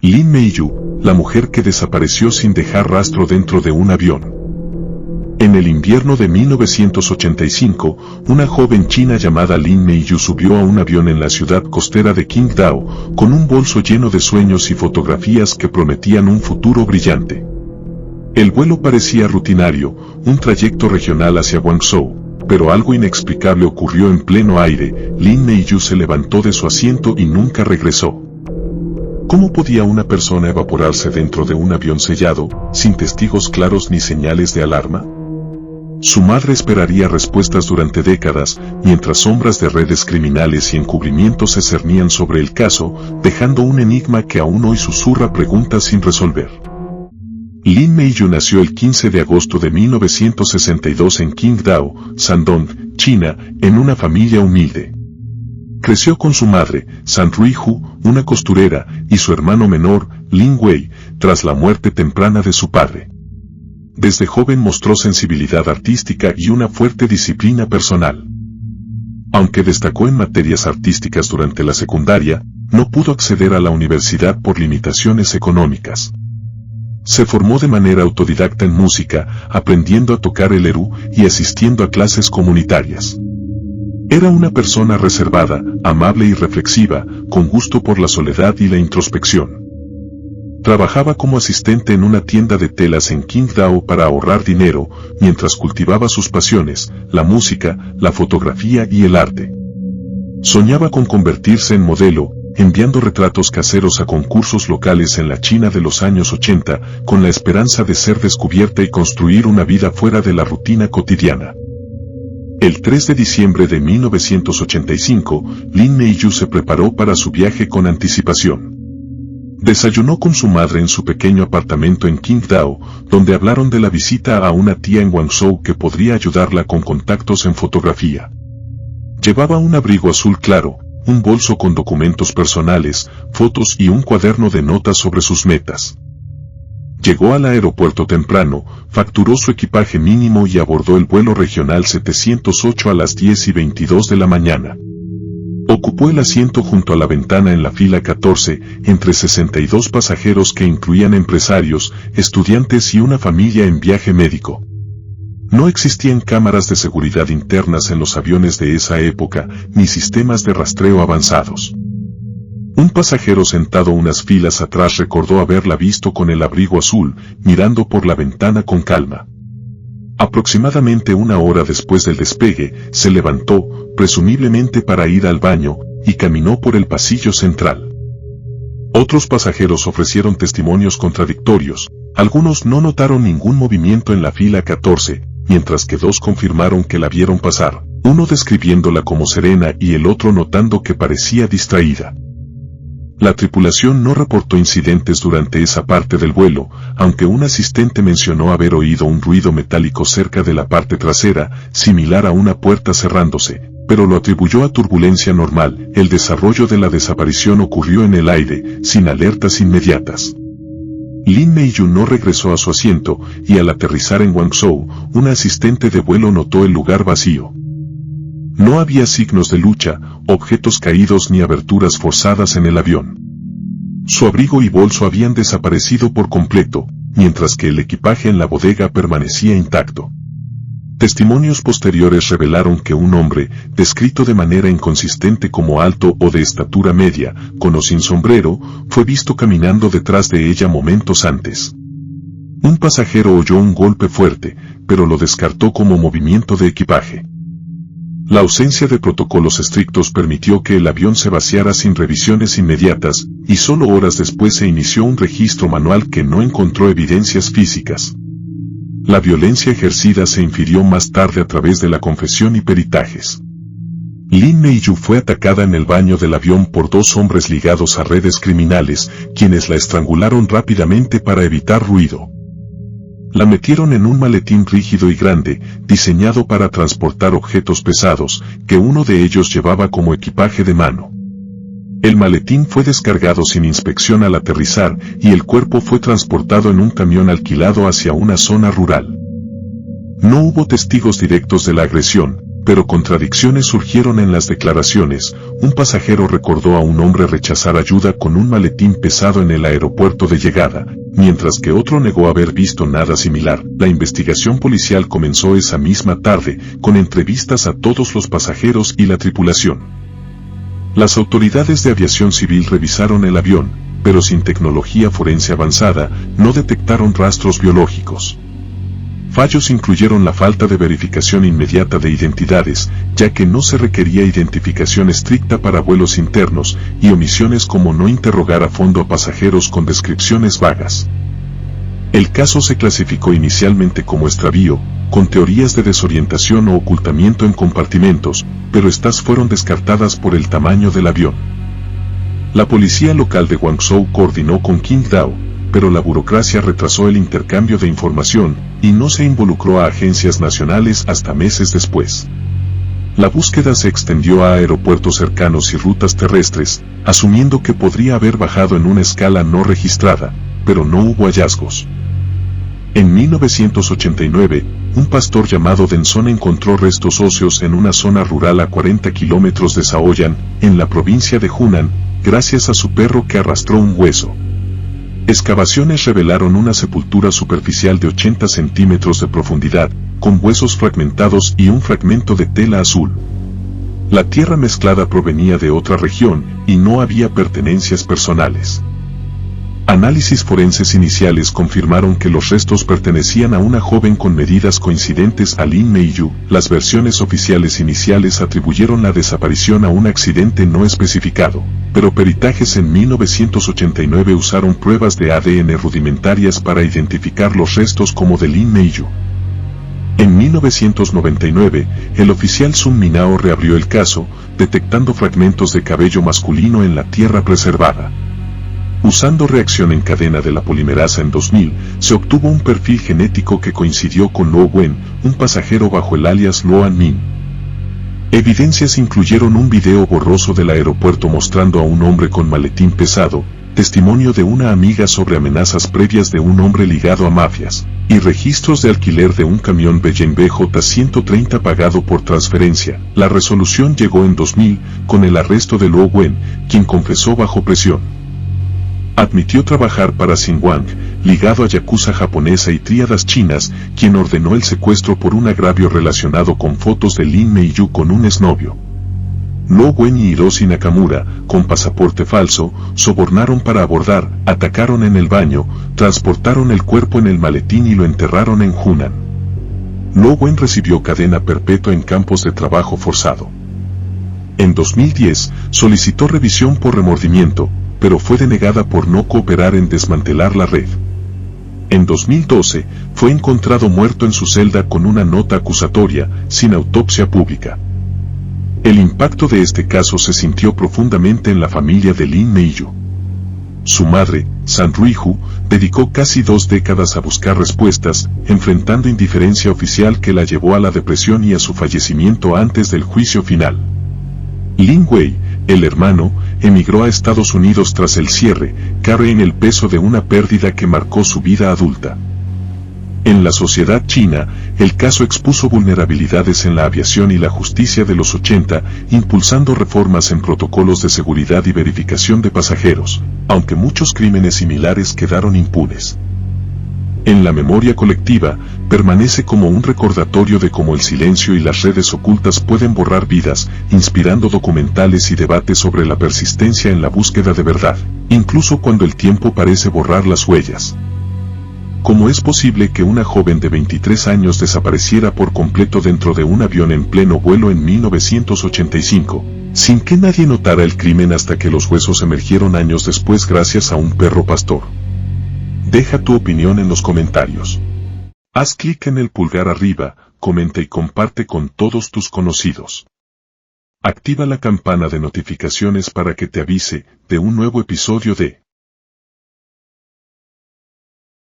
Lin Meiyu, la mujer que desapareció sin dejar rastro dentro de un avión. En el invierno de 1985, una joven china llamada Lin Meiyu subió a un avión en la ciudad costera de Qingdao, con un bolso lleno de sueños y fotografías que prometían un futuro brillante. El vuelo parecía rutinario, un trayecto regional hacia Guangzhou, pero algo inexplicable ocurrió en pleno aire. Lin Meiyu se levantó de su asiento y nunca regresó. ¿Cómo podía una persona evaporarse dentro de un avión sellado, sin testigos claros ni señales de alarma? Su madre esperaría respuestas durante décadas, mientras sombras de redes criminales y encubrimientos se cernían sobre el caso, dejando un enigma que aún hoy susurra preguntas sin resolver. Lin Meiyu nació el 15 de agosto de 1962 en Qingdao, Shandong, China, en una familia humilde. Creció con su madre, San Ruihu, una costurera, y su hermano menor, Lin Wei, tras la muerte temprana de su padre. Desde joven mostró sensibilidad artística y una fuerte disciplina personal. Aunque destacó en materias artísticas durante la secundaria, no pudo acceder a la universidad por limitaciones económicas. Se formó de manera autodidacta en música, aprendiendo a tocar el erhu y asistiendo a clases comunitarias. Era una persona reservada, amable y reflexiva, con gusto por la soledad y la introspección. Trabajaba como asistente en una tienda de telas en Qingdao para ahorrar dinero, mientras cultivaba sus pasiones, la música, la fotografía y el arte. Soñaba con convertirse en modelo, enviando retratos caseros a concursos locales en la China de los años 80, con la esperanza de ser descubierta y construir una vida fuera de la rutina cotidiana. El 3 de diciembre de 1985, Lin Meiyu se preparó para su viaje con anticipación. Desayunó con su madre en su pequeño apartamento en Qingdao, donde hablaron de la visita a una tía en Guangzhou que podría ayudarla con contactos en fotografía. Llevaba un abrigo azul claro, un bolso con documentos personales, fotos y un cuaderno de notas sobre sus metas. Llegó al aeropuerto temprano, facturó su equipaje mínimo y abordó el vuelo regional 708 a las 10:22 de la mañana. Ocupó el asiento junto a la ventana en la fila 14, entre 62 pasajeros que incluían empresarios, estudiantes y una familia en viaje médico. No existían cámaras de seguridad internas en los aviones de esa época, ni sistemas de rastreo avanzados. Un pasajero sentado unas filas atrás recordó haberla visto con el abrigo azul, mirando por la ventana con calma. Aproximadamente una hora después del despegue, se levantó, presumiblemente para ir al baño, y caminó por el pasillo central. Otros pasajeros ofrecieron testimonios contradictorios, algunos no notaron ningún movimiento en la fila 14, mientras que dos confirmaron que la vieron pasar, uno describiéndola como serena y el otro notando que parecía distraída. La tripulación no reportó incidentes durante esa parte del vuelo, aunque un asistente mencionó haber oído un ruido metálico cerca de la parte trasera, similar a una puerta cerrándose, pero lo atribuyó a turbulencia normal. El desarrollo de la desaparición ocurrió en el aire, sin alertas inmediatas. Lin Meiyu no regresó a su asiento, y al aterrizar en Guangzhou, un asistente de vuelo notó el lugar vacío. No había signos de lucha, objetos caídos ni aberturas forzadas en el avión. Su abrigo y bolso habían desaparecido por completo, mientras que el equipaje en la bodega permanecía intacto. Testimonios posteriores revelaron que un hombre, descrito de manera inconsistente como alto o de estatura media, con o sin sombrero, fue visto caminando detrás de ella momentos antes. Un pasajero oyó un golpe fuerte, pero lo descartó como movimiento de equipaje. La ausencia de protocolos estrictos permitió que el avión se vaciara sin revisiones inmediatas, y solo horas después se inició un registro manual que no encontró evidencias físicas. La violencia ejercida se infirió más tarde a través de la confesión y peritajes. Lin Meiyu fue atacada en el baño del avión por dos hombres ligados a redes criminales, quienes la estrangularon rápidamente para evitar ruido. La metieron en un maletín rígido y grande, diseñado para transportar objetos pesados, que uno de ellos llevaba como equipaje de mano. El maletín fue descargado sin inspección al aterrizar, y el cuerpo fue transportado en un camión alquilado hacia una zona rural. No hubo testigos directos de la agresión, Pero contradicciones surgieron en las declaraciones. Un pasajero recordó a un hombre rechazar ayuda con un maletín pesado en el aeropuerto de llegada, mientras que otro negó haber visto nada similar. La investigación policial comenzó esa misma tarde, con entrevistas a todos los pasajeros y la tripulación. Las autoridades de aviación civil revisaron el avión, pero sin tecnología forense avanzada, no detectaron rastros biológicos. Fallos incluyeron la falta de verificación inmediata de identidades, ya que no se requería identificación estricta para vuelos internos, y omisiones como no interrogar a fondo a pasajeros con descripciones vagas. El caso se clasificó inicialmente como extravío, con teorías de desorientación o ocultamiento en compartimentos, pero estas fueron descartadas por el tamaño del avión. La policía local de Guangzhou coordinó con Qingdao, pero la burocracia retrasó el intercambio de información, y no se involucró a agencias nacionales hasta meses después. La búsqueda se extendió a aeropuertos cercanos y rutas terrestres, asumiendo que podría haber bajado en una escala no registrada, pero no hubo hallazgos. En 1989, un pastor llamado Denson encontró restos óseos en una zona rural a 40 kilómetros de Shaoyan, en la provincia de Hunan, gracias a su perro que arrastró un hueso. Excavaciones revelaron una sepultura superficial de 80 centímetros de profundidad, con huesos fragmentados y un fragmento de tela azul. La tierra mezclada provenía de otra región, y no había pertenencias personales. Análisis forenses iniciales confirmaron que los restos pertenecían a una joven con medidas coincidentes a Lin Meiyu. Las versiones oficiales iniciales atribuyeron la desaparición a un accidente no especificado, pero peritajes en 1989 usaron pruebas de ADN rudimentarias para identificar los restos como de Lin Meiyu. En 1999, el oficial Sun Minao reabrió el caso, detectando fragmentos de cabello masculino en la tierra preservada. Usando reacción en cadena de la polimerasa en 2000, se obtuvo un perfil genético que coincidió con Luo Wen, un pasajero bajo el alias Luan Min. Evidencias incluyeron un video borroso del aeropuerto mostrando a un hombre con maletín pesado, testimonio de una amiga sobre amenazas previas de un hombre ligado a mafias, y registros de alquiler de un camión Beijing BJ-130 pagado por transferencia. La resolución llegó en 2000, con el arresto de Luo Wen, quien confesó bajo presión. Admitió trabajar para Xinguang, ligado a yakuza japonesa y tríadas chinas, quien ordenó el secuestro por un agravio relacionado con fotos de Lin Meiyu con un exnovio. Luo Wen y Hiroshi Nakamura, con pasaporte falso, sobornaron para abordar, atacaron en el baño, transportaron el cuerpo en el maletín y lo enterraron en Hunan. Luo Wen recibió cadena perpetua en campos de trabajo forzado. En 2010, solicitó revisión por remordimiento, pero fue denegada por no cooperar en desmantelar la red. En 2012, fue encontrado muerto en su celda con una nota acusatoria, sin autopsia pública. El impacto de este caso se sintió profundamente en la familia de Lin Meiyu. Su madre, San Ruihu, dedicó casi 2 décadas a buscar respuestas, enfrentando indiferencia oficial que la llevó a la depresión y a su fallecimiento antes del juicio final. Lin Wei, el hermano, emigró a Estados Unidos tras el cierre, cargando el peso de una pérdida que marcó su vida adulta. En la sociedad china, el caso expuso vulnerabilidades en la aviación y la justicia de los 80, impulsando reformas en protocolos de seguridad y verificación de pasajeros, aunque muchos crímenes similares quedaron impunes. En la memoria colectiva, permanece como un recordatorio de cómo el silencio y las redes ocultas pueden borrar vidas, inspirando documentales y debates sobre la persistencia en la búsqueda de verdad, incluso cuando el tiempo parece borrar las huellas. ¿Cómo es posible que una joven de 23 años desapareciera por completo dentro de un avión en pleno vuelo en 1985, sin que nadie notara el crimen hasta que los huesos emergieron años después gracias a un perro pastor? Deja tu opinión en los comentarios. Haz clic en el pulgar arriba, comenta y comparte con todos tus conocidos. Activa la campana de notificaciones para que te avise de un nuevo episodio de